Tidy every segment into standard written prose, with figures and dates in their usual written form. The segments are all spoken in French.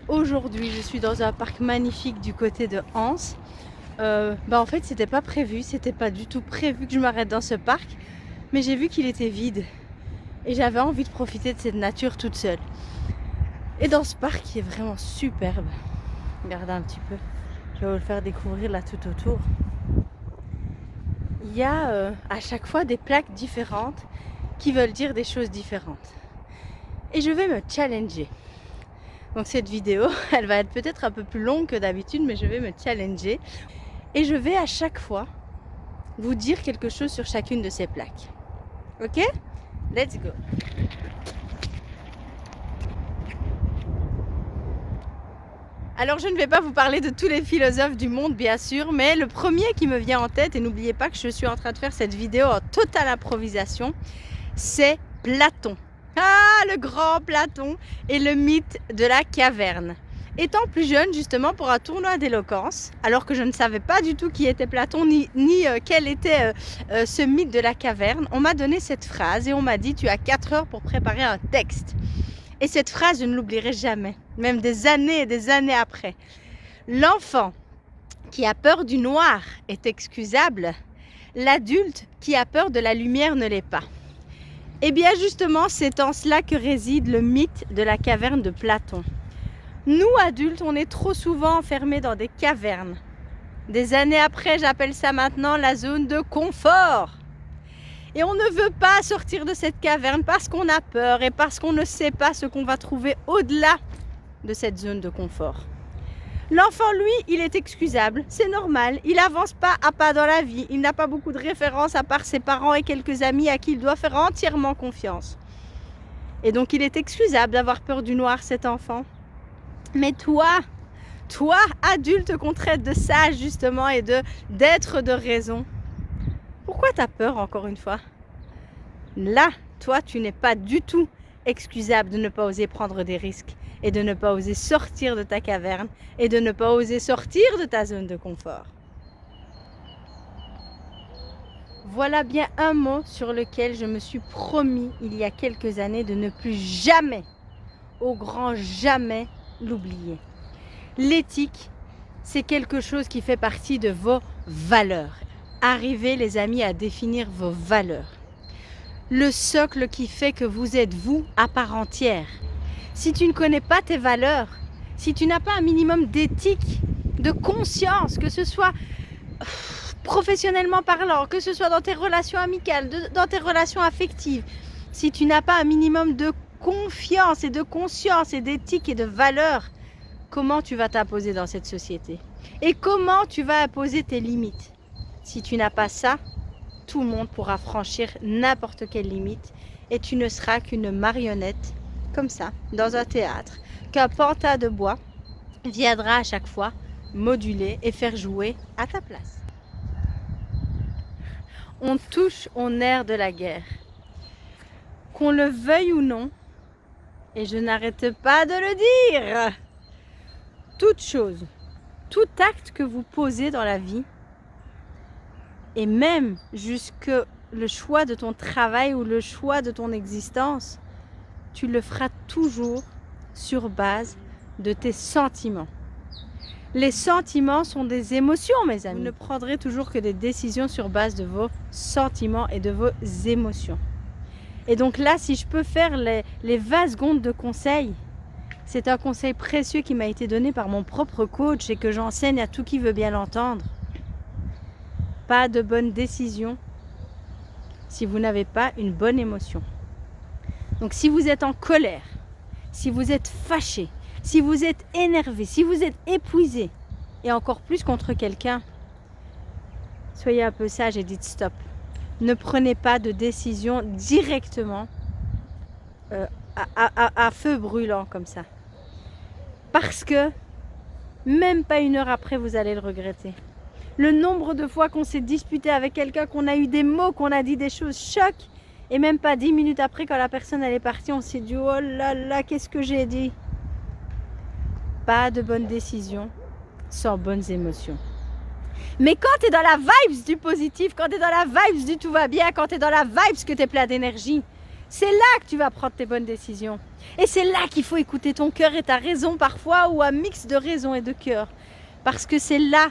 Aujourd'hui, je suis dans un parc magnifique du côté de Anse. En fait, c'était pas prévu, c'était pas du tout prévu que je m'arrête dans ce parc, mais j'ai vu qu'il était vide et j'avais envie de profiter de cette nature toute seule. Et dans ce parc qui est vraiment superbe, regardez un petit peu, je vais vous le faire découvrir là tout autour. Il y a à chaque fois des plaques différentes qui veulent dire des choses différentes. Et je vais me challenger. Donc cette vidéo, elle va être peut-être un peu plus longue que d'habitude, mais je vais me challenger. Et je vais à chaque fois vous dire quelque chose sur chacune de ces plaques. Ok? Let's go! Alors je ne vais pas vous parler de tous les philosophes du monde bien sûr, mais le premier qui me vient en tête, et n'oubliez pas que je suis en train de faire cette vidéo en totale improvisation, c'est Platon. Ah, le grand Platon et le mythe de la caverne. Étant plus jeune justement pour un tournoi d'éloquence, alors que je ne savais pas du tout qui était Platon ni quel était ce mythe de la caverne, on m'a donné cette phrase et on m'a dit tu as 4 heures pour préparer un texte. Et cette phrase je ne l'oublierai jamais, même des années et des années après. L'enfant qui a peur du noir est excusable, l'adulte qui a peur de la lumière ne l'est pas. Et bien justement, c'est en cela que réside le mythe de la caverne de Platon. Nous, adultes, on est trop souvent enfermés dans des cavernes. Des années après, j'appelle ça maintenant la zone de confort. Et on ne veut pas sortir de cette caverne parce qu'on a peur et parce qu'on ne sait pas ce qu'on va trouver au-delà de cette zone de confort. L'enfant, lui, il est excusable, c'est normal, il n'avance pas à pas dans la vie, il n'a pas beaucoup de références à part ses parents et quelques amis à qui il doit faire entièrement confiance. Et donc il est excusable d'avoir peur du noir, cet enfant. Mais toi, adulte qu'on traite de sage justement et d'être de raison, pourquoi tu as peur encore une fois? Là, toi, tu n'es pas du tout excusable de ne pas oser prendre des risques et de ne pas oser sortir de ta caverne et de ne pas oser sortir de ta zone de confort. Voilà bien un mot sur lequel je me suis promis il y a quelques années de ne plus jamais, au grand jamais, l'oublier. L'éthique, c'est quelque chose qui fait partie de vos valeurs. Arrivez, les amis, à définir vos valeurs. Le socle qui fait que vous êtes vous à part entière. Si tu ne connais pas tes valeurs, si tu n'as pas un minimum d'éthique, de conscience, que ce soit professionnellement parlant, que ce soit dans tes relations amicales, dans tes relations affectives, si tu n'as pas un minimum de confiance et de conscience et d'éthique et de valeurs, comment tu vas t'imposer dans cette société? Et comment tu vas imposer tes limites? Si tu n'as pas ça, tout le monde pourra franchir n'importe quelle limite et tu ne seras qu'une marionnette, comme ça, dans un théâtre, qu'un pantin de bois viendra à chaque fois moduler et faire jouer à ta place. On touche au nerf de la guerre. Qu'on le veuille ou non, et je n'arrête pas de le dire, toute chose, tout acte que vous posez dans la vie, et même jusque le choix de ton travail ou le choix de ton existence, tu le feras toujours sur base de tes sentiments. Les sentiments sont des émotions, mes amis. Vous ne prendrez toujours que des décisions sur base de vos sentiments et de vos émotions. Et donc là, si je peux faire les 20 secondes de conseil, c'est un conseil précieux qui m'a été donné par mon propre coach et que j'enseigne à tout qui veut bien l'entendre. Pas de bonne décision si vous n'avez pas une bonne émotion. Donc si vous êtes en colère, si vous êtes fâché, si vous êtes énervé, si vous êtes épuisé, et encore plus contre quelqu'un, soyez un peu sage et dites stop. Ne prenez pas de décision directement à feu brûlant comme ça. Parce que même pas une heure après, vous allez le regretter. Le nombre de fois qu'on s'est disputé avec quelqu'un, qu'on a eu des mots, qu'on a dit des choses choc, et même pas 10 minutes après, quand la personne elle est partie, on s'est dit oh là là, qu'est-ce que j'ai dit? Pas de bonnes décisions sans bonnes émotions. Mais quand tu es dans la vibes du positif, quand tu es dans la vibes du tout va bien, quand tu es dans la vibes que tu es plein d'énergie, C'est là que tu vas prendre tes bonnes décisions. Et c'est là qu'il faut écouter ton cœur et ta raison parfois, ou un mix de raison et de cœur. Parce que c'est là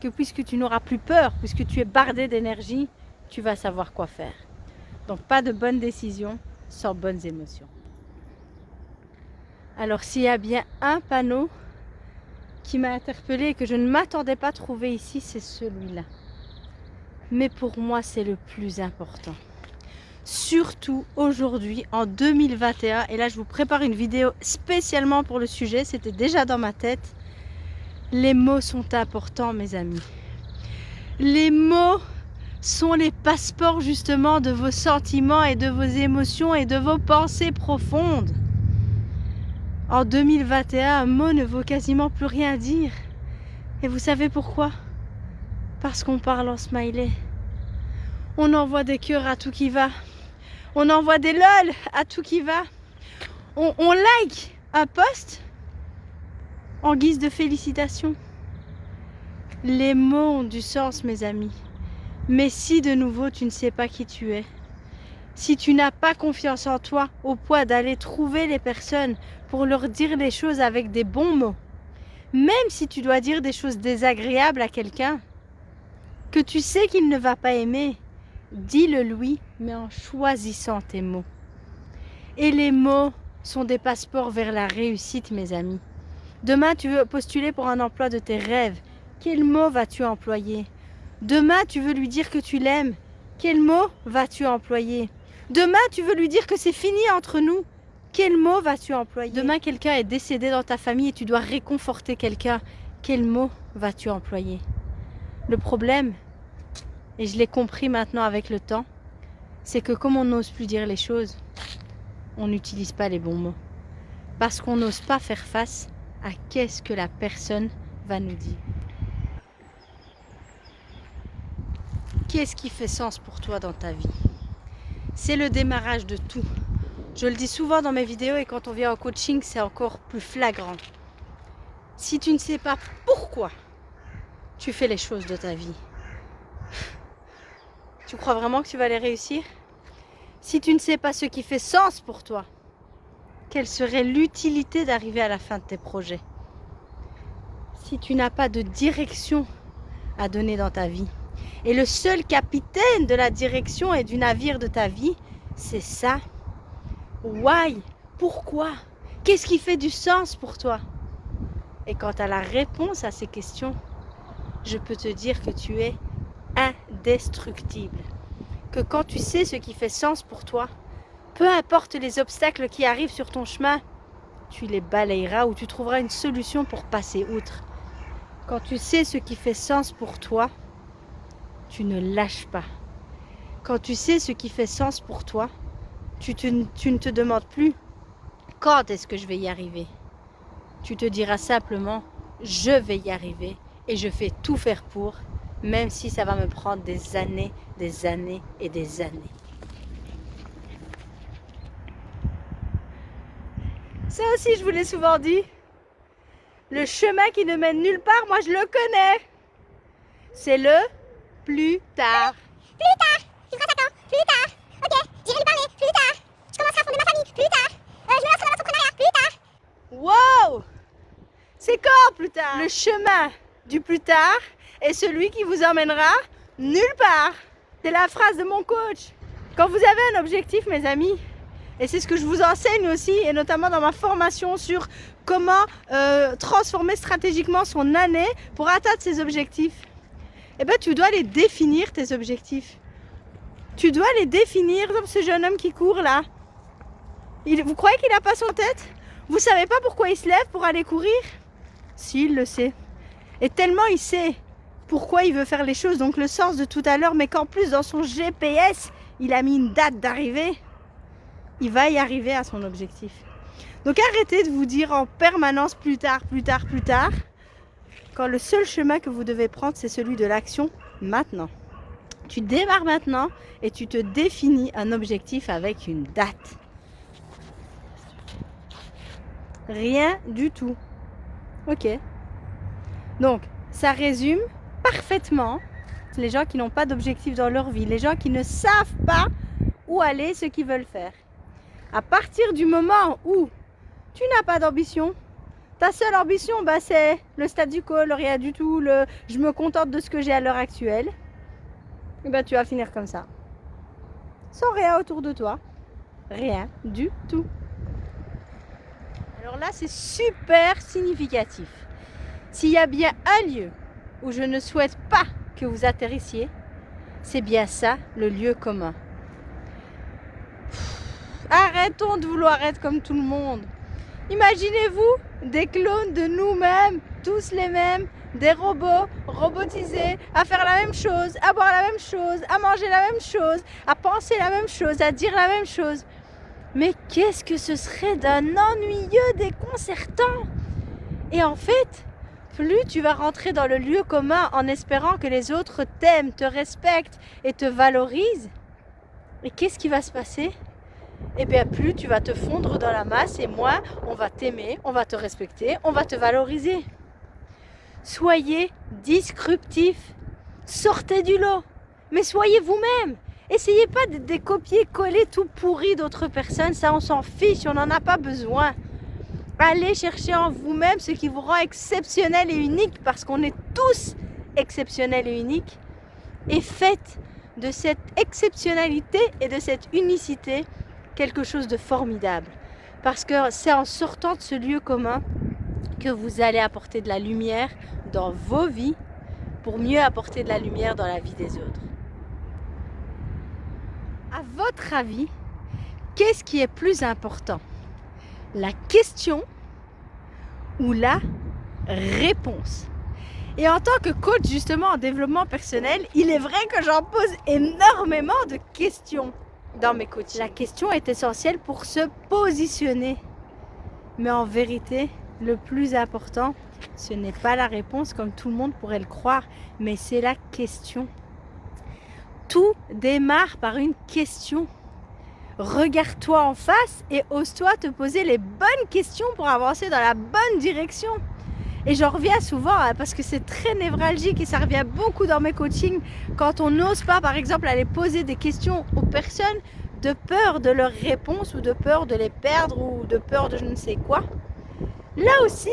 que, puisque tu n'auras plus peur, puisque tu es bardé d'énergie, tu vas savoir quoi faire. Donc pas de bonnes décisions sans bonnes émotions. Alors s'il y a bien un panneau qui m'a interpellée et que je ne m'attendais pas à trouver ici, c'est celui-là. Mais pour moi, c'est le plus important. Surtout aujourd'hui, en 2021, et là je vous prépare une vidéo spécialement pour le sujet, c'était déjà dans ma tête. Les mots sont importants, mes amis. Les mots sont les passeports justement de vos sentiments et de vos émotions et de vos pensées profondes. En 2021, un mot ne vaut quasiment plus rien dire. Et vous savez pourquoi? Parce qu'on parle en smiley. On envoie des cœurs à tout qui va. On envoie des lol à tout qui va. On like un post en guise de félicitations. Les mots ont du sens, mes amis. Mais si de nouveau tu ne sais pas qui tu es, si tu n'as pas confiance en toi au point d'aller trouver les personnes pour leur dire les choses avec des bons mots, même si tu dois dire des choses désagréables à quelqu'un, que tu sais qu'il ne va pas aimer, dis-le lui, mais en choisissant tes mots. Et les mots sont des passeports vers la réussite, mes amis. Demain, tu veux postuler pour un emploi de tes rêves. Quel mot vas-tu employer? Demain, tu veux lui dire que tu l'aimes. Quel mot vas-tu employer? Demain, tu veux lui dire que c'est fini entre nous. Quel mot vas-tu employer? Demain, quelqu'un est décédé dans ta famille et tu dois réconforter quelqu'un. Quel mot vas-tu employer? Le problème, et je l'ai compris maintenant avec le temps, c'est que comme on n'ose plus dire les choses, on n'utilise pas les bons mots. Parce qu'on n'ose pas faire face à qu'est-ce que la personne va nous dire. Qu'est-ce qui fait sens pour toi dans ta vie? C'est le démarrage de tout. Je le dis souvent dans mes vidéos et quand on vient en coaching, c'est encore plus flagrant. Si tu ne sais pas pourquoi tu fais les choses de ta vie, tu crois vraiment que tu vas les réussir? Si tu ne sais pas ce qui fait sens pour toi, quelle serait l'utilité d'arriver à la fin de tes projets? Si tu n'as pas de direction à donner dans ta vie, et le seul capitaine de la direction et du navire de ta vie, c'est ça. Why? Pourquoi? Qu'est-ce qui fait du sens pour toi? Et quant à la réponse à ces questions, je peux te dire que tu es indestructible. Que quand tu sais ce qui fait sens pour toi, peu importe les obstacles qui arrivent sur ton chemin, tu les balayeras ou tu trouveras une solution pour passer outre. Quand tu sais ce qui fait sens pour toi, tu ne lâches pas. Quand tu sais ce qui fait sens pour toi, tu ne te demandes plus quand est-ce que je vais y arriver. Tu te diras simplement, je vais y arriver et je fais tout faire pour, même si ça va me prendre des années et des années. Ça aussi, je vous l'ai souvent dit. Le chemin qui ne mène nulle part, moi je le connais. C'est le plus tard. Plus tard. Tu feras ça quand? Plus tard. Ok, j'irai lui parler. Plus tard. Je commencerai à fonder ma famille. Plus tard. Je me lancerai dans l'entrepreneuriat. Plus tard. Wow! C'est quand plus tard? Le chemin du plus tard est celui qui vous emmènera nulle part. C'est la phrase de mon coach. Quand vous avez un objectif, mes amis, et c'est ce que je vous enseigne aussi, et notamment dans ma formation sur comment transformer stratégiquement son année pour atteindre ses objectifs, eh ben, tu dois les définir, tes objectifs. Tu dois les définir, comme ce jeune homme qui court là. Vous croyez qu'il n'a pas son tête? Vous ne savez pas pourquoi il se lève pour aller courir? Si, il le sait. Et tellement il sait pourquoi il veut faire les choses, donc le sens de tout à l'heure, mais qu'en plus dans son GPS, il a mis une date d'arrivée, il va y arriver à son objectif. Donc arrêtez de vous dire en permanence plus tard, plus tard, plus tard, quand le seul chemin que vous devez prendre, c'est celui de l'action maintenant. Tu démarres maintenant et tu te définis un objectif avec une date. Rien du tout. Ok. Donc, ça résume parfaitement les gens qui n'ont pas d'objectif dans leur vie, les gens qui ne savent pas où aller, ce qu'ils veulent faire. À partir du moment où tu n'as pas d'ambition, ta seule ambition, c'est le statu quo, le rien du tout, le je me contente de ce que j'ai à l'heure actuelle, et tu vas finir comme ça. Sans rien autour de toi. Rien du tout. Alors là, c'est super significatif. S'il y a bien un lieu où je ne souhaite pas que vous atterrissiez, c'est bien ça, le lieu commun. Arrêtons de vouloir être comme tout le monde. Imaginez-vous des clones de nous-mêmes, tous les mêmes, des robots robotisés, à faire la même chose, à boire la même chose, à manger la même chose, à penser la même chose, à dire la même chose. Mais qu'est-ce que ce serait d'un ennuyeux déconcertant! Et en fait, plus tu vas rentrer dans le lieu commun en espérant que les autres t'aiment, te respectent et te valorisent, et qu'est-ce qui va se passer? Eh bien, plus tu vas te fondre dans la masse et moins on va t'aimer, on va te respecter, on va te valoriser. Soyez disruptifs, sortez du lot, mais soyez vous-même. Essayez pas de des copier-coller tout pourri d'autres personnes, ça on s'en fiche, on n'en a pas besoin. Allez chercher en vous-même ce qui vous rend exceptionnel et unique, parce qu'on est tous exceptionnels et uniques. Et faites de cette exceptionnalité et de cette unicité quelque chose de formidable. Parce que c'est en sortant de ce lieu commun que vous allez apporter de la lumière dans vos vies pour mieux apporter de la lumière dans la vie des autres. À votre avis, qu'est-ce qui est plus important? La question ou la réponse? Et en tant que coach justement en développement personnel, il est vrai que j'en pose énormément de questions dans mes coachings. La question est essentielle pour se positionner. Mais en vérité, le plus important, ce n'est pas la réponse comme tout le monde pourrait le croire, mais c'est la question. Tout démarre par une question. Regarde-toi en face et ose-toi te poser les bonnes questions pour avancer dans la bonne direction. Et j'en reviens souvent parce que c'est très névralgique et ça revient beaucoup dans mes coachings quand on n'ose pas, par exemple, aller poser des questions aux personnes de peur de leurs réponses ou de peur de les perdre ou de peur de je ne sais quoi. Là aussi,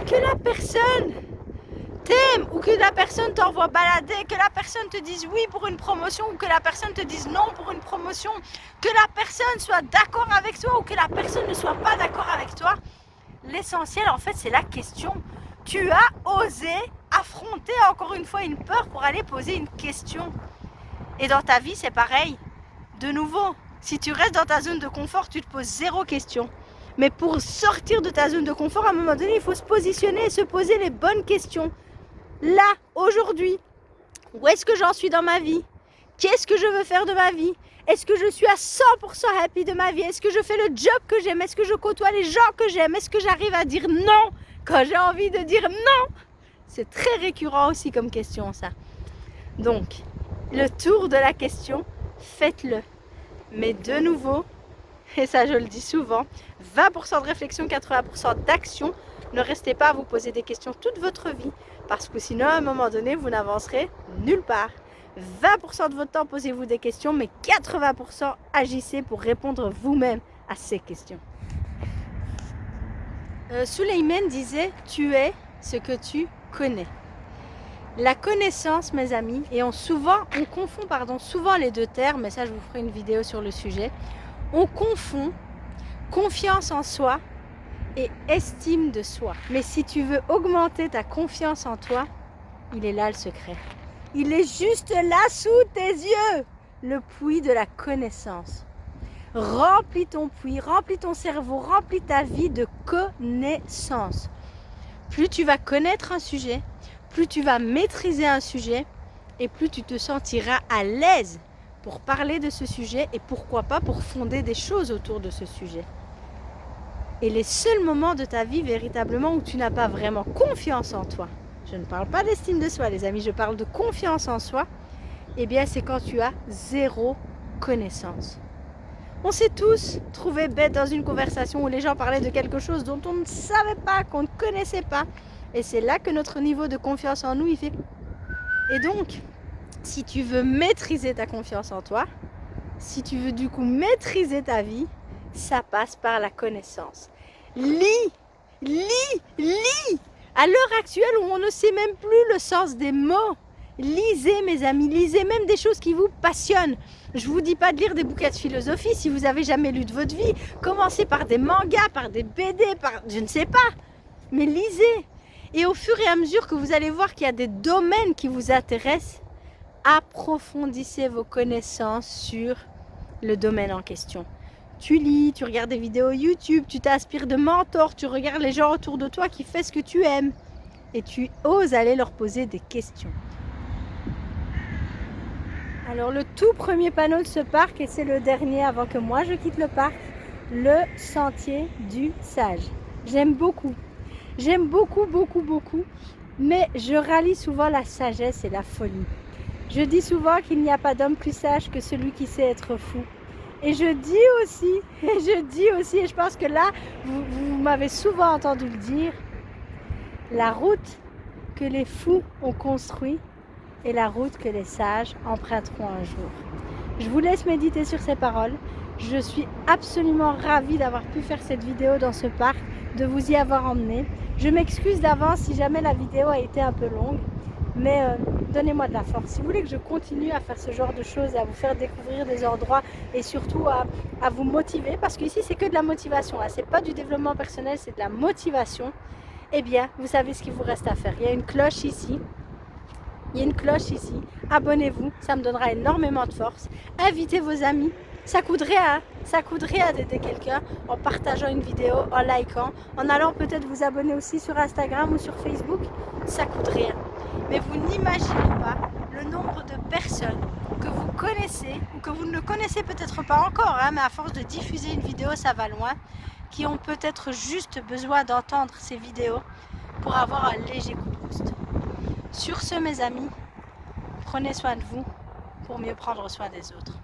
que la personne t'aime ou que la personne t'envoie balader, que la personne te dise oui pour une promotion ou que la personne te dise non pour une promotion, que la personne soit d'accord avec toi ou que la personne ne soit pas d'accord avec toi, l'essentiel en fait c'est la question. Tu as osé affronter encore une fois une peur pour aller poser une question. Et dans ta vie c'est pareil. De nouveau, si tu restes dans ta zone de confort, tu te poses zéro question. Mais pour sortir de ta zone de confort, à un moment donné, il faut se positionner et se poser les bonnes questions. Là, aujourd'hui, où est-ce que j'en suis dans ma vie? Qu'est-ce que je veux faire de ma vie? Est-ce que je suis à 100% happy de ma vie? Est-ce que je fais le job que j'aime? Est-ce que je côtoie les gens que j'aime? Est-ce que j'arrive à dire non quand j'ai envie de dire non? C'est très récurrent aussi comme question ça. Donc, le tour de la question, faites-le. Mais de nouveau, et ça je le dis souvent, 20% de réflexion, 80% d'action. Ne restez pas à vous poser des questions toute votre vie, parce que sinon à un moment donné vous n'avancerez nulle part. 20% de votre temps posez-vous des questions, mais 80% agissez pour répondre vous-même à ces questions. Suleiman disait « Tu es ce que tu connais ». La connaissance, mes amis, et on confond souvent les deux termes, mais ça je vous ferai une vidéo sur le sujet. On confond confiance en soi et estime de soi. Mais si tu veux augmenter ta confiance en toi, il est là le secret. Il est juste là sous tes yeux, le puits de la connaissance. Remplis ton puits, remplis ton cerveau, remplis ta vie de connaissances. Plus tu vas connaître un sujet, plus tu vas maîtriser un sujet et plus tu te sentiras à l'aise pour parler de ce sujet et pourquoi pas pour fonder des choses autour de ce sujet. Et les seuls moments de ta vie véritablement où tu n'as pas vraiment confiance en toi, je ne parle pas d'estime de soi les amis, je parle de confiance en soi, eh bien c'est quand tu as zéro connaissance. On s'est tous trouvés bêtes dans une conversation où les gens parlaient de quelque chose dont on ne savait pas, qu'on ne connaissait pas. Et c'est là que notre niveau de confiance en nous, il fait... Et donc, si tu veux maîtriser ta confiance en toi, si tu veux du coup maîtriser ta vie, ça passe par la connaissance. Lis, lis, lis. À l'heure actuelle où on ne sait même plus le sens des mots, lisez mes amis, lisez même des choses qui vous passionnent. Je ne vous dis pas de lire des bouquins de philosophie si vous n'avez jamais lu de votre vie. Commencez par des mangas, par des BD, par je ne sais pas. Mais lisez. Et au fur et à mesure que vous allez voir qu'il y a des domaines qui vous intéressent, approfondissez vos connaissances sur le domaine en question. Tu lis, tu regardes des vidéos YouTube, tu t'inspires de mentors, tu regardes les gens autour de toi qui font ce que tu aimes. Et tu oses aller leur poser des questions. Alors le tout premier panneau de ce parc, et c'est le dernier avant que moi je quitte le parc, le sentier du sage. J'aime beaucoup, mais je rallie souvent la sagesse et la folie. Je dis souvent qu'il n'y a pas d'homme plus sage que celui qui sait être fou. Et je dis aussi, et je pense que là, vous m'avez souvent entendu le dire, la route que les fous ont construite est la route que les sages emprunteront un jour. Je vous laisse méditer sur ces paroles. Je suis absolument ravie d'avoir pu faire cette vidéo dans ce parc, de vous y avoir emmené. Je m'excuse d'avance si jamais la vidéo a été un peu longue, mais donnez-moi de la force. Si vous voulez que je continue à faire ce genre de choses, à vous faire découvrir des endroits et surtout à vous motiver, parce qu'ici c'est que de la motivation, hein. C'est pas du développement personnel, c'est de la motivation. Eh bien, vous savez ce qu'il vous reste à faire. Il y a une cloche ici. Abonnez-vous, ça me donnera énormément de force. Invitez vos amis. Ça coûte rien d'aider quelqu'un en partageant une vidéo, en likant, en allant peut-être vous abonner aussi sur Instagram ou sur Facebook. Ça coûte rien. Mais vous n'imaginez pas le nombre de personnes que vous connaissez ou que vous ne connaissez peut-être pas encore, hein, mais à force de diffuser une vidéo, ça va loin, qui ont peut-être juste besoin d'entendre ces vidéos pour avoir un léger coup de boost. Sur ce, mes amis, prenez soin de vous pour mieux prendre soin des autres.